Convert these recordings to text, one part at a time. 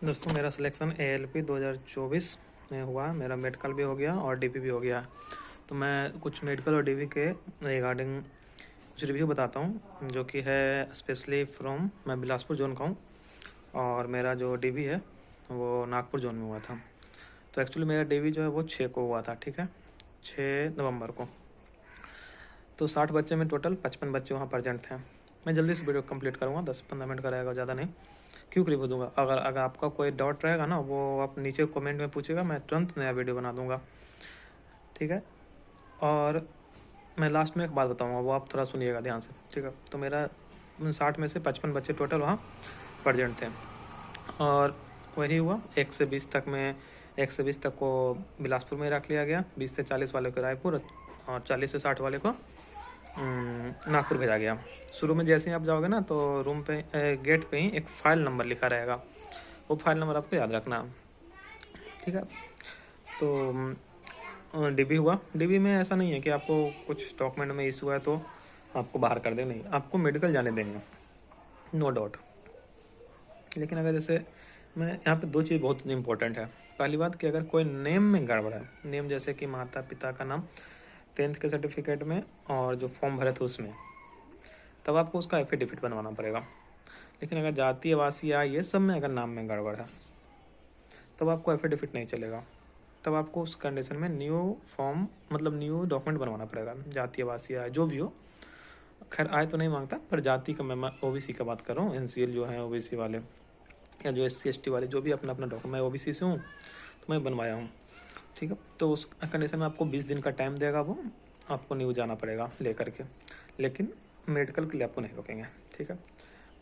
दोस्तों मेरा selection ALP 2024 में हुआ। मेरा मेडिकल भी हो गया और DP भी हो गया। तो मैं कुछ मेडिकल और DP के रिगार्डिंग कुछ रिव्यू बताता हूँ, जो कि है स्पेशली फ्रॉम मैं बिलासपुर जोन का हूँ और मेरा जो DP है वो नागपुर जोन में हुआ था। तो एक्चुअली मेरा DP जो है वो 6 को हुआ था, ठीक है, 6 नवंबर को। तो 60 बच्चे में टोटल 55 बच्चे वहाँ प्रेजेंट थे। मैं जल्दी से वीडियो कंप्लीट करूँगा, 10-15 मिनट का रहेगा, ज़्यादा नहीं। क्यों रिव्यू दूंगा, अगर आपका कोई डाउट रहेगा ना, वो आप नीचे कमेंट में पूछेगा, मैं तुरंत नया वीडियो बना दूंगा, ठीक है। और मैं लास्ट में एक बात बताऊंगा, वो आप थोड़ा सुनिएगा ध्यान से, ठीक है। तो मेरा 60 में से 55 बच्चे टोटल वहाँ प्रेजेंट थे और वही हुआ। 1 से 20 तक में 1 से 20 तक को बिलासपुर में रख लिया गया, 20 से 40 वाले को रायपुर और 40 से 60 वाले को नागपुर भेजा गया। शुरू में जैसे ही आप जाओगे ना, तो रूम पे गेट पे ही एक फ़ाइल नंबर लिखा रहेगा, वो फाइल नंबर आपको याद रखना, ठीक है। तो DB हुआ। DB में ऐसा नहीं है कि आपको कुछ डॉक्यूमेंट में इशू है तो आपको बाहर कर दें, नहीं, आपको मेडिकल जाने देंगे, नो डाउट। लेकिन अगर जैसे मैं यहाँ पे 2 चीज़ बहुत इंपॉर्टेंट है। पहली बात कि अगर कोई नेम में गड़बड़ है, नेम जैसे कि माता पिता का नाम 10th के सर्टिफिकेट में और जो फॉर्म भरे थे उसमें, तब आपको उसका एफिडेविट बनवाना पड़ेगा। लेकिन अगर जाति आवासीय या ये सब में अगर नाम में गड़बड़ है, तब आपको एफिडेविट नहीं चलेगा। तब आपको उस कंडीशन में न्यू फॉर्म, मतलब न्यू डॉक्यूमेंट बनवाना पड़ेगा, जाति आवासीय जो भी हो। खैर आय तो नहीं मांगता, पर जाति का मैं OBC का बात कर रहा हूँ। NCL जो है OBC वाले, या जो SC ST वाले, जो भी अपना अपना डॉक्यूमेंट, मैं OBC से हूँ तो मैं बनवाया हूँ, ठीक है। तो उस कंडीशन में आपको 20 दिन का टाइम देगा, वो आपको न्यू जाना पड़ेगा लेकर के। लेकिन मेडिकल के लिए आपको नहीं रोकेंगे, ठीक है।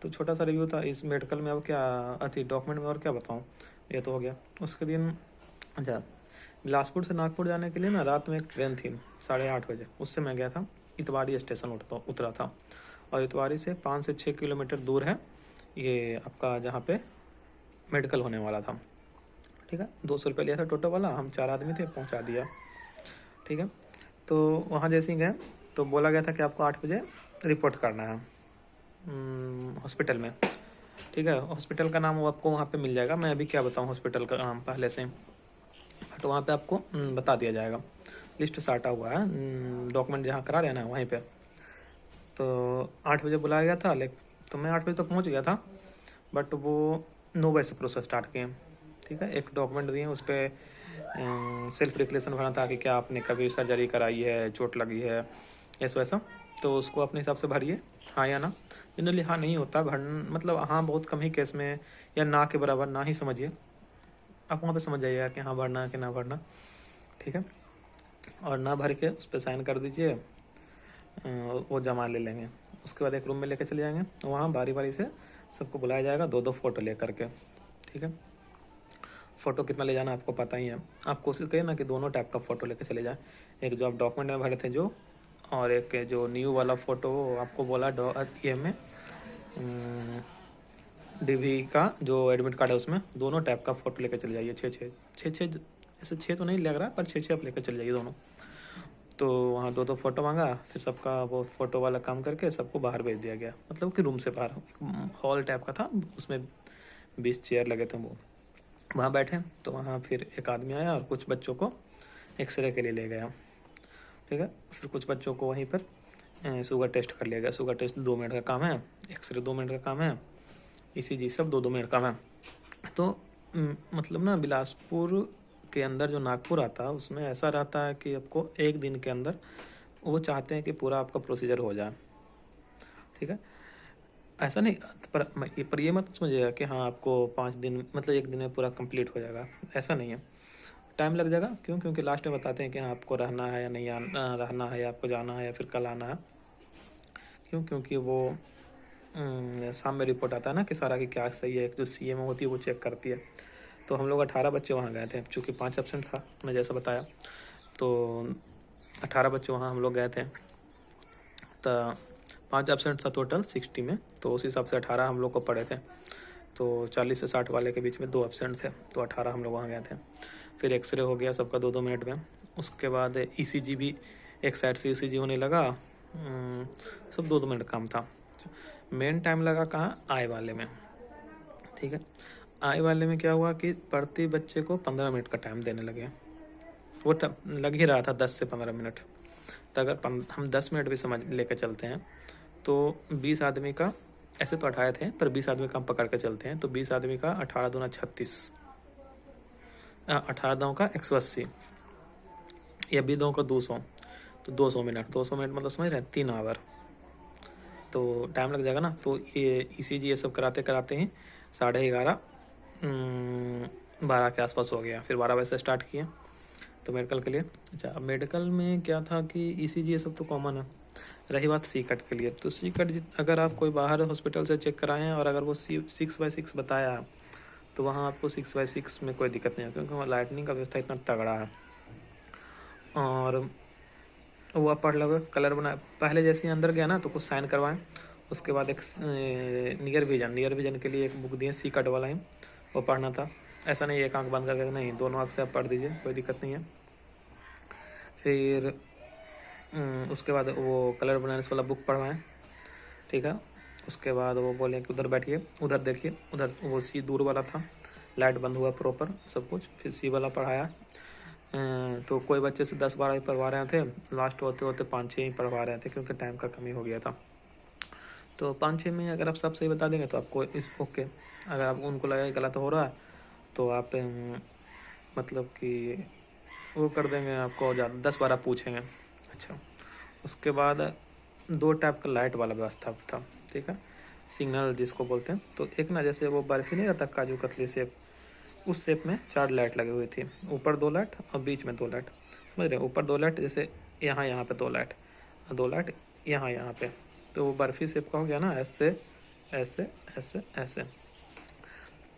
तो छोटा सा रिव्यू था इस मेडिकल में। अब क्या अति डॉक्यूमेंट में और क्या बताऊँ, ये तो हो गया। उसके दिन अच्छा, बिलासपुर से नागपुर जाने के लिए ना रात में एक ट्रेन थी 8:30 बजे, उससे मैं गया था। इतवारी स्टेशन उतरा था और इतवारी से 5 से 6 किलोमीटर दूर है ये आपका, जहाँ पे मेडिकल होने वाला था, ठीक है। 200 रुपये लिया था टोटो वाला, हम 4 आदमी थे, पहुँचा दिया, ठीक है। तो वहाँ जैसे ही गए तो बोला गया था कि आपको 8 बजे रिपोर्ट करना है हॉस्पिटल में, ठीक है। हॉस्पिटल का नाम वो आपको वहाँ पे मिल जाएगा। मैं अभी क्या बताऊँ हॉस्पिटल का नाम पहले से, तो वहाँ पे आपको बता दिया जाएगा। लिस्ट साटा हुआ है, डॉक्यूमेंट जहाँ करा रहे ना वहीं पे। तो 8 बजे बुलाया गया था, लेकिन तो मैं 8 बजे तक पहुँच गया था, बट वो 9 बजे से प्रोसेस स्टार्ट किए, ठीक है। एक डॉक्यूमेंट दिए, उस पर सेल्फ डिक्लेरेशन भरना था कि क्या आपने कभी सर्जरी कराई है, चोट लगी है, ऐसा वैसा। तो उसको अपने हिसाब से भरिए, हाँ या ना। जनरली हाँ नहीं होता भर, मतलब हाँ बहुत कम ही केस में, या ना के बराबर ना ही समझिए। आप वहाँ पे समझ जाइएगा कि हाँ भरना है कि ना भरना, ठीक है। और ना भर के उस पर साइन कर दीजिए, वो जमा ले लेंगे। उसके बाद एक रूम में लेके चले जाएंगे, वहाँ बारी बारी से सबको बुलाया जाएगा, 2-2 फोटो ले करके, ठीक है। फ़ोटो कितना ले जाना आपको पता ही है। आप कोशिश करिए ना कि दोनों टाइप का फ़ोटो लेके चले जाएं, एक जो आप डॉक्यूमेंट में भरे थे जो, और एक जो न्यू वाला फ़ोटो आपको बोला ये में DV का जो एडमिट कार्ड है उसमें, दोनों टाइप का फ़ोटो लेकर चले जाइए। 6 ऐसे 6 तो नहीं लग रहा, पर 6 आप लेकर चले जाइए दोनों। तो वहाँ 2-2 फोटो मांगा, फिर सबका वो फ़ोटो वाला काम करके सबको बाहर भेज दिया गया, मतलब कि रूम से बाहर एक हॉल टाइप का था, उसमें 20 चेयर लगे थे, वो वहाँ बैठे। तो वहाँ फिर एक आदमी आया और कुछ बच्चों को एक्सरे के लिए ले गया, ठीक है। फिर कुछ बच्चों को वहीं पर शुगर टेस्ट कर लिया गया। शुगर टेस्ट 2 मिनट का काम है, एक्सरे 2 मिनट का काम है, ECG सब 2-2 मिनट का काम है। तो मतलब ना बिलासपुर के अंदर जो नागपुर आता है उसमें ऐसा रहता है कि आपको 1 दिन के अंदर वो चाहते हैं कि पूरा आपका प्रोसीजर हो जाए, ठीक है। ऐसा नहीं, पर ये मत समझिएगा कि हाँ आपको 5 दिन, मतलब 1 दिन में पूरा कंप्लीट हो जाएगा, ऐसा नहीं है। टाइम लग जाएगा, क्यों? क्योंकि लास्ट में बताते हैं कि हाँ आपको रहना है या नहीं रहना है, या आपको जाना है या फिर कल आना है। क्यों? क्योंकि वो शाम में रिपोर्ट आता है ना कि सारा की क्या सही है, एक जो CM होती है वो चेक करती है। तो हम लोग 18 बच्चे वहाँ गए थे, चूँकि 5 एब्सेंट था, मैं जैसा बताया। तो 18 बच्चे वहाँ हम लोग गए थे, तो 5 एब्सेंट था टोटल 60 में, तो उस हिसाब से 18 हम लोग को पड़े थे। तो 40 से 60 वाले के बीच में 2 एब्सेंट थे, तो 18 हम लोग वहाँ गए थे। फिर एक्सरे हो गया सबका 2-2 मिनट में। उसके बाद ECG भी एक साइड से ECG होने लगा, सब 2-2 मिनट काम था। मेन टाइम लगा कहाँ, आय वाले में, ठीक है। आई वाले में क्या हुआ कि प्रति बच्चे को 15 मिनट का टाइम देने लगे। वो तब लग ही रहा था 10 से 15 मिनट। तो अगर हम 10 मिनट भी समझ लेकर चलते हैं तो 20 आदमी का, ऐसे तो 18 थे पर 20 आदमी का हम पकड़ के चलते हैं, तो 20 आदमी का 18 दूना 36, 18 दो का 180, या 20 दो का 200, तो 200 मिनट, 200 मिनट मतलब समझ रहे हैं 3 आवर, तो टाइम लग जाएगा ना। तो ये ECG ये सब कराते कराते ही 11:30 12 के आसपास हो गया। फिर 12 बजे से स्टार्ट किए तो मेडिकल के लिए। अच्छा, अब मेडिकल में क्या था कि ECG ये सब तो कॉमन है। रही बात सी कट के लिए, तो सी कट अगर आप कोई बाहर हॉस्पिटल से चेक कराएं और अगर वो 6/6 बताया तो वहाँ आपको 6/6 में कोई दिक्कत नहीं है, क्योंकि वहाँ लाइटनिंग का व्यवस्था इतना तगड़ा है। और वो आप पढ़ लोगे, कलर बना, पहले जैसे ही अंदर गया ना तो कुछ साइन करवाएं, उसके बाद एक नियर विजन के लिए एक बुक दिए सी कट वाला ही, वो पढ़ना था। ऐसा नहीं एक आंख बंद करके, नहीं, दोनों आंख से आप पढ़ दीजिए, कोई दिक्कत नहीं है। फिर उसके बाद वो कलर बनाने वाला बुक पढ़वाएं, ठीक है। उसके बाद वो बोले कि उधर बैठिए, उधर देखिए, उधर वो सी दूर वाला था, लाइट बंद हुआ प्रॉपर सब कुछ। फिर सी वाला पढ़ाया, तो कोई बच्चे से 10-12 ही पढ़वा रहे थे, लास्ट होते होते 5-6 ही पढ़वा रहे थे, क्योंकि टाइम का कमी हो गया था। तो 5-6 में अगर आप सब सही बता देंगे तो आपको इस ओके, अगर आप उनको लगे गलत हो रहा है तो आप मतलब कि वो कर देंगे, आपको ज़्यादा 10-12 पूछेंगे। अच्छा, उसके बाद 2 टाइप का लाइट वाला व्यवस्था था, ठीक है, सिग्नल जिसको बोलते हैं। तो एक ना, जैसे वो बर्फी नहीं रहता काजू कतली शेप, उस शेप में 4 लाइट लगी हुई थी, ऊपर 2 लाइट और बीच में 2 लाइट, समझ रहे हैं, ऊपर 2 लाइट, जैसे यहाँ पे 2 लाइट और 2 लाइट यहाँ पे, तो वो बर्फी शेप का हो गया ना, ऐसे ऐसे ऐसे ऐसे।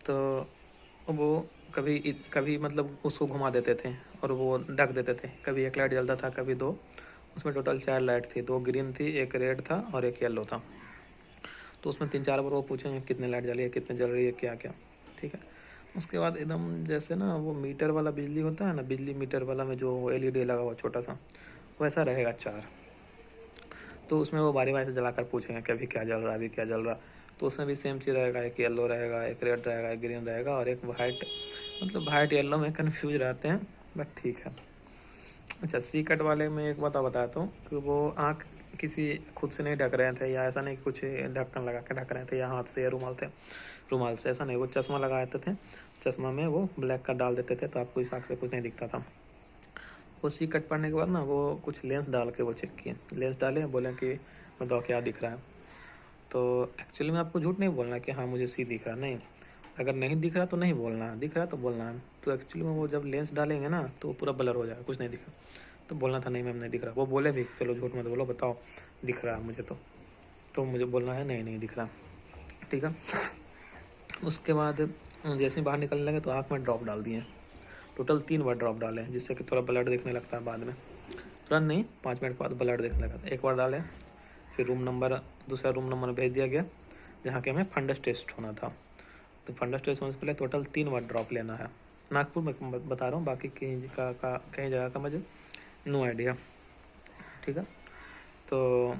तो वो कभी मतलब उसको घुमा देते थे और वो ढक देते थे, कभी एक लाइट जलता था, कभी 2, उसमें टोटल 4 लाइट थी, 2 ग्रीन थी, एक रेड था और एक येलो था। तो उसमें 3-4 बार वो पूछेंगे कितने लाइट जली है, कितने जल रही है, क्या क्या, ठीक है। उसके बाद एकदम जैसे ना वो मीटर वाला बिजली होता है ना, बिजली मीटर वाला में जो LED लगा हुआ छोटा सा, वैसा रहेगा 4। तो उसमें वो बारी बारी से जलाकर पूछेंगे कि अभी क्या जल रहा है, अभी क्या जल रहा। तो उसमें भी सेम चीज़ रहेगा, एक येलो रहेगा, एक रेड रहेगा, एक ग्रीन रहेगा और एक वाइट, मतलब वाइट येलो में कन्फ्यूज रहते हैं, बट ठीक है। अच्छा, सी कट वाले में एक बात बताता हूँ कि वो आँख किसी खुद से नहीं ढक रहे थे, या ऐसा नहीं कुछ ढक्कन लगा के ढक रहे थे, या हाथ से या रुमाल से, ऐसा नहीं, वो चश्मा लगा देते थे, चश्मा में वो ब्लैक का डाल देते थे, तो आपको इस आँख से कुछ नहीं दिखता था। वो सी कट पड़ने के बाद ना वो कुछ लेंस डाल के वो चेक किए, लेंस डाले, बोले कि बताओ क्या दिख रहा है। तो एक्चुअली में आपको झूठ नहीं बोलना कि हाँ मुझे सी दिख रहा, नहीं, अगर नहीं दिख रहा तो नहीं बोलना है, दिख रहा तो बोलना है। तो एक्चुअली में वो जब लेंस डालेंगे ना तो पूरा ब्लर हो जाएगा, कुछ नहीं दिखा, तो बोलना था नहीं मैम नहीं दिख रहा। वो बोले भी चलो झूठ मत बोलो, बताओ दिख रहा है मुझे, तो मुझे बोलना है नहीं नहीं दिख रहा, ठीक है। उसके बाद जैसे ही बाहर निकलने लगे तो आँख में ड्रॉप डाल दिए, टोटल 3 बार ड्रॉप डाले, जिससे कि थोड़ा ब्लड दिखने लगता है बाद में, तुरंत नहीं, 5 मिनट के बाद ब्लड दिखने लगा। एक बार डाले, फिर दूसरा रूम नंबर भेज दिया गया जहाँ के हमें फंडस टेस्ट होना था। तो फंडस टेस्ट होने से पहले टोटल 3 बार ड्रॉप लेना है। नागपुर में बता रहा हूँ, बाकी कहीं जगह का मुझे नो आइडिया, ठीक है। तो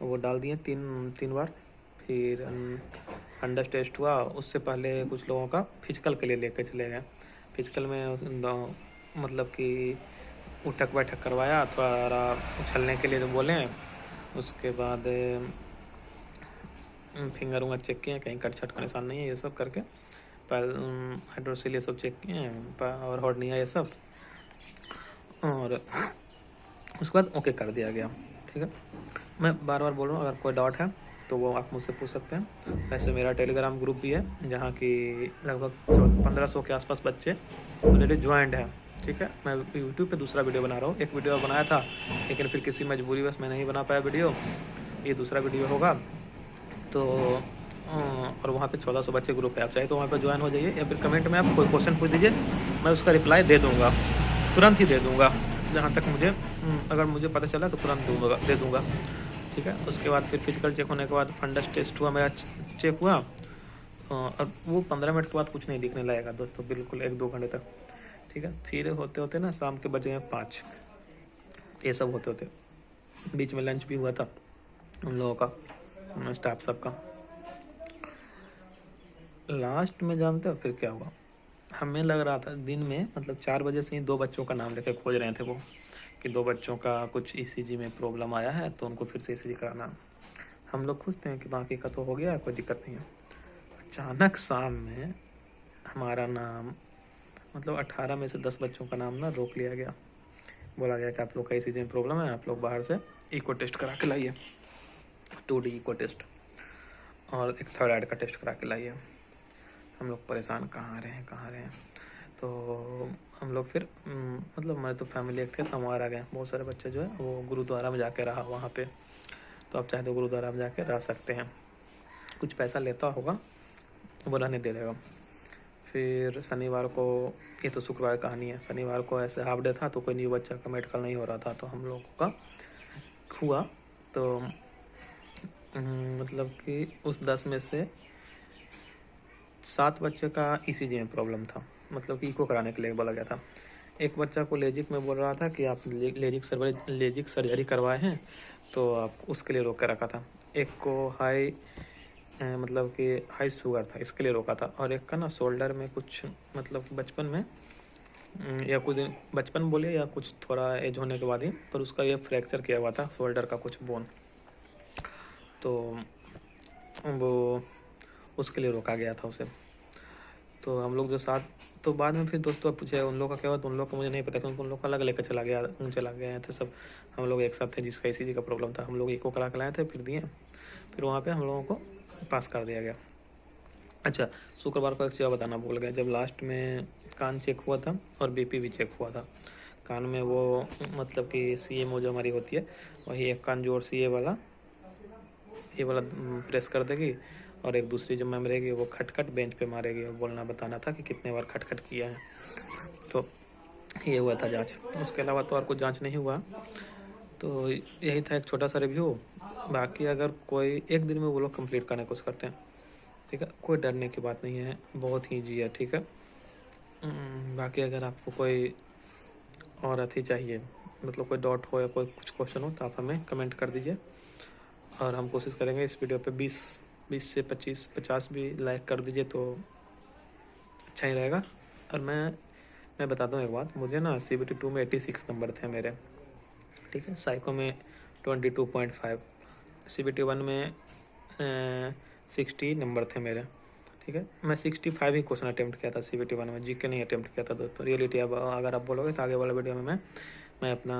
वो डाल दिए 3 बार। फिर फंडस टेस्ट हुआ, उससे पहले कुछ लोगों का फिजिकल के लिए लेके चले गए। फिजिकल में मतलब कि उठक बैठक करवाया, थोड़ा उछलने के लिए जो बोले, उसके बाद फिंगर उंगर चेक किए, कहीं कट छट का निशान नहीं है, ये सब करके हाइड्रोसिल ये सब चेक किए, और हॉर्निया ये सब, और उसके बाद ओके कर दिया गया, ठीक है। मैं बार बार बोल रहा हूँ, अगर कोई डाउट है तो वो आप मुझसे पूछ सकते हैं। वैसे मेरा टेलीग्राम ग्रुप भी है जहाँ की लगभग 1500 के आसपास बच्चे ऑलरेडी ज्वाइंट हैं, ठीक है। मैं यूट्यूब पे दूसरा वीडियो बना रहा हूँ, एक वीडियो बनाया था लेकिन फिर किसी मजबूरी बस मैं नहीं बना पाया वीडियो, ये दूसरा वीडियो होगा। तो और वहाँ पे 1400 बच्चे ग्रुप है, आप चाहे तो वहाँ पे ज्वाइन हो जाइए, या फिर कमेंट में आप कोई क्वेश्चन पूछ दीजिए, मैं उसका रिप्लाई दे दूँगा, तुरंत ही दे दूँगा, जहाँ तक मुझे अगर मुझे पता चला तो तुरंत दे दूँगा, ठीक है। उसके बाद फिर फिजिकल चेक होने के बाद फंडस टेस्ट हुआ, मेरा चेक हुआ, और वो 15 मिनट के बाद कुछ नहीं दिखने लगेगा दोस्तों, बिल्कुल 1-2 घंटे तक, ठीक है। फिर होते होते ना शाम के बजे 5, ये सब होते होते बीच में लंच भी हुआ था उन लोगों का, स्टाफ सबका। लास्ट में जानते हो फिर क्या हुआ, हमें लग रहा था दिन में मतलब 4 बजे से ही 2 बच्चों का नाम लेके खोज रहे थे वो, कि 2 बच्चों का कुछ ईसीजी में प्रॉब्लम आया है तो उनको फिर से ईसीजी कराना। हम लोग खुशते हैं कि बाकी का तो हो गया, कोई दिक्कत नहीं है। अचानक शाम में हमारा नाम मतलब 18 में से 10 बच्चों का नाम ना रोक लिया गया। बोला गया कि आप लोग का ईसीजी में प्रॉब्लम है, आप लोग बाहर से इको टेस्ट करा के लाइए, 2D इको टेस्ट और एक थायराइड का टेस्ट करा के लाइए। हम लोग परेशान, कहाँ रहे हैं। तो हम लोग फिर मतलब मैं तो फैमिली एक थे तो हम आ गए। बहुत सारे बच्चे जो है वो गुरुद्वारा में जाके रहा वहाँ पे, तो आप चाहे तो गुरुद्वारा में जाके रह सकते हैं, कुछ पैसा लेता होगा वो रहने दे देगा। फिर शनिवार को, ये तो शुक्रवार कहानी है, शनिवार को ऐसे हाफ डे था तो कोई न्यू बच्चा का मेडिकल नहीं हो रहा था, तो हम लोगों का हुआ। तो मतलब कि उस 10 में से 7 बच्चे का ईसीजी में प्रॉब्लम था, मतलब कि इको कराने के लिए बोला गया था। एक बच्चा को लेजिक में बोल रहा था कि आप लेजिक सर्जरी करवाए हैं तो आप उसके लिए रोक कर रखा था। एक को हाई मतलब कि हाई शुगर था, इसके लिए रोका था। और एक का ना शोल्डर में कुछ मतलब कि बचपन में या कुछ दिन बचपन बोले या कुछ थोड़ा एज होने के बाद ही, पर उसका ये फ्रैक्चर किया हुआ था शोल्डर का कुछ बोन, तो वो उसके लिए रोका गया था उसे। तो हम लोग जो साथ, तो बाद में फिर दोस्तों पूछे उन लोग का क्या हुआ, तो उन लोग का मुझे नहीं पता क्योंकि उन लोग का अलग लेकर चला गए थे सब। हम लोग एक साथ थे जिसका ईसीजी का प्रॉब्लम था, हम लोग इको करा के लाए थे, फिर दिए, फिर वहाँ पे हम लोगों को पास कर दिया गया। अच्छा, शुक्रवार को एक चीज़ बताना भूल गया, जब लास्ट में कान चेक हुआ था और बीपी भी चेक हुआ था। कान में वो मतलब कि सीएमओ जो हमारी होती है वही एक कान जोर से ये वाला प्रेस कर देगी और एक दूसरी जो मैम रहेगी वो खटखट बेंच पे मारेगी और बोलना बताना था कि कितने बार खटखट किया है। तो ये हुआ था जांच, उसके अलावा तो और कुछ जांच नहीं हुआ। तो यही था एक छोटा सा रिव्यू। बाकी अगर कोई एक दिन में वो लोग कंप्लीट करने की कोशिश करते हैं, ठीक है, कोई डरने की बात नहीं है, बहुत ही ईजी है, ठीक है। बाकी अगर आपको कोई और अथी चाहिए, मतलब कोई डाउट हो या कोई कुछ क्वेश्चन हो तो आप हमें कमेंट कर दीजिए और हम कोशिश करेंगे इस वीडियो पे 20 से 50 भी लाइक कर दीजिए तो अच्छा ही रहेगा। और मैं बता दूं एक बात, मुझे ना CBT 2 में 86 नंबर थे मेरे, ठीक है, साइको में 22.5, CBT 1 में 60 नंबर थे मेरे, ठीक है। मैं 65 ही क्वेश्चन अटैम्प्ट किया था CBT 1 में, जीके नहीं अटैम्प्ट किया था दोस्तों। रियलिटी अब अगर आप बोलोगे तो आगे वाला वीडियो में मैं अपना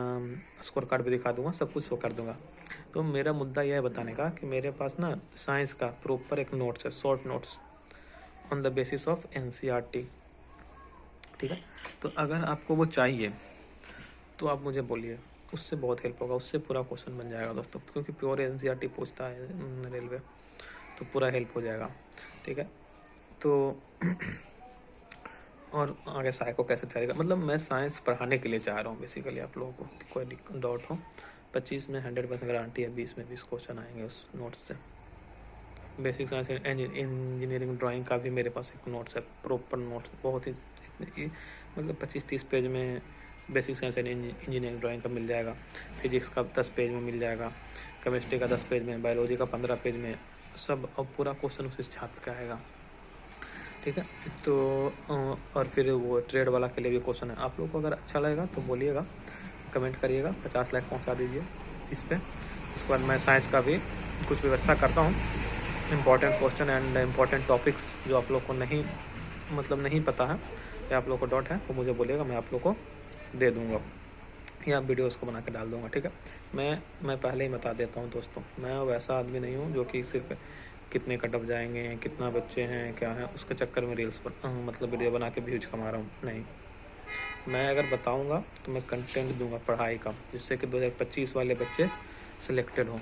स्कोर कार्ड भी दिखा दूंगा, सब कुछ शो कर दूंगा। तो मेरा मुद्दा यह है बताने का कि मेरे पास ना साइंस का प्रॉपर एक नोट्स है, short notes on the basis of NCERT, ठीक है। तो अगर आपको वो चाहिए तो आप मुझे बोलिए, उससे बहुत हेल्प होगा, उससे पूरा क्वेश्चन बन जाएगा दोस्तों, क्योंकि प्योर NCERT पूछता है रेलवे, तो पूरा हेल्प हो जाएगा, ठीक है। तो और आगे साइको कैसे तैयारी कर, मतलब मैं साइंस पढ़ाने के लिए चाह रहा हूँ बेसिकली आप लोगों को, कि कोई डाउट हो 25 में 100% गारंटी है, 20 में 20 क्वेश्चन आएंगे उस नोट्स से। बेसिक साइंस इंजीनियरिंग ड्राइंग का भी मेरे पास एक नोट्स है, प्रॉपर नोट्स, बहुत ही मतलब 25-30 पेज में basic science and engineering drawing का मिल जाएगा। फिजिक्स का 10 पेज में मिल जाएगा, केमिस्ट्री का 10 पेज में, बायोलॉजी का 15 पेज में, सब अब पूरा क्वेश्चन उसी छाप के आएगा, ठीक है। तो और फिर वो ट्रेड वाला के लिए भी क्वेश्चन है। आप लोग को अगर अच्छा लगेगा तो बोलिएगा, कमेंट करिएगा, 50 लाख पहुंचा दीजिए इस पर। उसके बाद मैं साइंस का भी कुछ व्यवस्था करता हूँ, important question and important topics जो आप लोग को नहीं पता है या आप लोग को डाउट है वो मुझे बोलिएगा, मैं आप लोग को दे दूँगा या वीडियोज़ को बना के डाल दूँगा, ठीक है। मैं पहले ही बता देता हूँ दोस्तों, मैं वैसा आदमी नहीं हूँ जो कि सिर्फ कितने कट ऑफ जाएंगे, कितना बच्चे हैं, क्या है, उसके चक्कर में रील्स पर मतलब वीडियो बना के व्यूज कमा रहा हूँ, नहीं। मैं अगर बताऊँगा तो मैं कंटेंट दूंगा पढ़ाई का, जिससे कि 2025 वाले बच्चे सिलेक्टेड हों,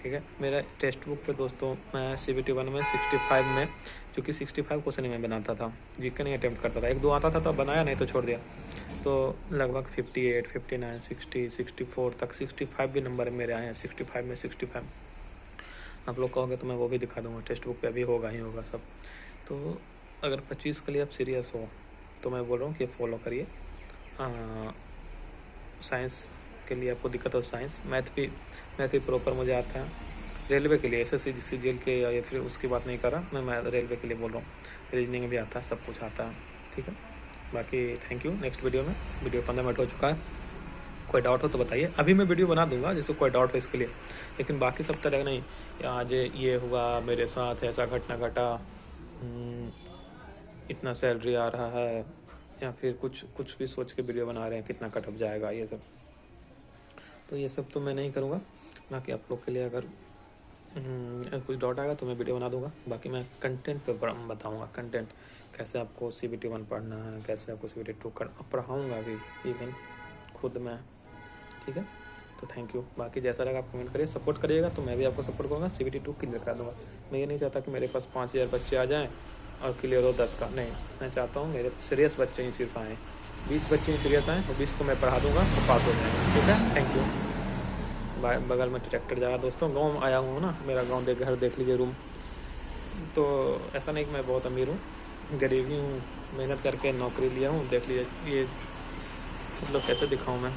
ठीक है। मेरा टेक्स्ट बुक पे दोस्तों मैं CBT 1 में 65 में, क्योंकि 65 क्वेश्चन ही मैं बनाता था, जीके नहीं अटैम्प्ट करता था, 1-2 आता था तो बनाया, नहीं तो छोड़ दिया। तो लगभग 58, 59, 60, 64 तक 65 भी नंबर मेरे आए हैं, 65 में 65। आप लोग कहोगे तो मैं वो भी दिखा दूंगा, टेक्स्ट बुक पे अभी होगा ही होगा सब। तो अगर 25 के लिए आप सीरियस हो तो मैं बोल रहा हूँ कि फॉलो करिए। साइंस के लिए आपको दिक्कत हो, साइंस मैथ भी प्रॉपर मुझे आता है, रेलवे के लिए, SSC CGL के या फिर उसकी बात नहीं कर रहा मैं रेलवे के लिए बोल रहा हूँ। रीजनिंग भी आता है, सब कुछ आता है, ठीक है। बाकी थैंक यू। नेक्स्ट वीडियो में, वीडियो 15 मिनट हो चुका है, कोई डाउट हो तो बताइए। अभी मैं वीडियो बना दूंगा जैसे कोई डाउट हो इसके लिए, लेकिन बाकी सब तरह नहीं कि आज ये हुआ मेरे साथ, ऐसा घटना घटा, इतना सैलरी आ रहा है, या फिर कुछ भी सोच के वीडियो बना रहे हैं कितना कटअप जाएगा, ये सब तो ये सब तो मैं नहीं करूँगा। बाकी आप लोग के लिए अगर कुछ डाउट आएगा तो मैं वीडियो बना दूंगा। बाकी मैं कंटेंट पे बताऊंगा, कंटेंट कैसे आपको CBT 1 पढ़ना है, कैसे आपको CBT 2 पढ़ाऊँगा भी इवन खुद मैं, ठीक है। तो थैंक यू। बाकी जैसा लगा आप कमेंट करिए, सपोर्ट करिएगा तो मैं भी आपको सपोर्ट करूँगा, CBT 2 क्लियर करा दूँगा। मैं ये नहीं चाहता कि मेरे पास 5000 बच्चे आ जाएँ और क्लियर हो 10 का, नहीं। मैं चाहता हूँ मेरे सीरियस बच्चे ही सिर्फ आएँ, 20 बच्चे ही सीरियस आएँ और 20 को मैं पढ़ा दूँगा तो पास हो जाएंगे, ठीक है। Thank you. बगल में ट्रैक्टर जा रहा है दोस्तों, गाँव में आया हूँ ना, मेरा गाँव घर देख लीजिए, रूम। तो ऐसा नहीं कि मैं बहुत अमीर हूँ, गरीब ही हूँ, मेहनत करके नौकरी लिया हूँ। देख लीजिए ये मतलब कैसे दिखाऊँ मैं,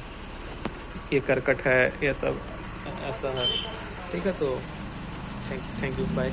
ये करकट है, ये सब ऐसा है, ठीक है। तो थैंक यू, बाय।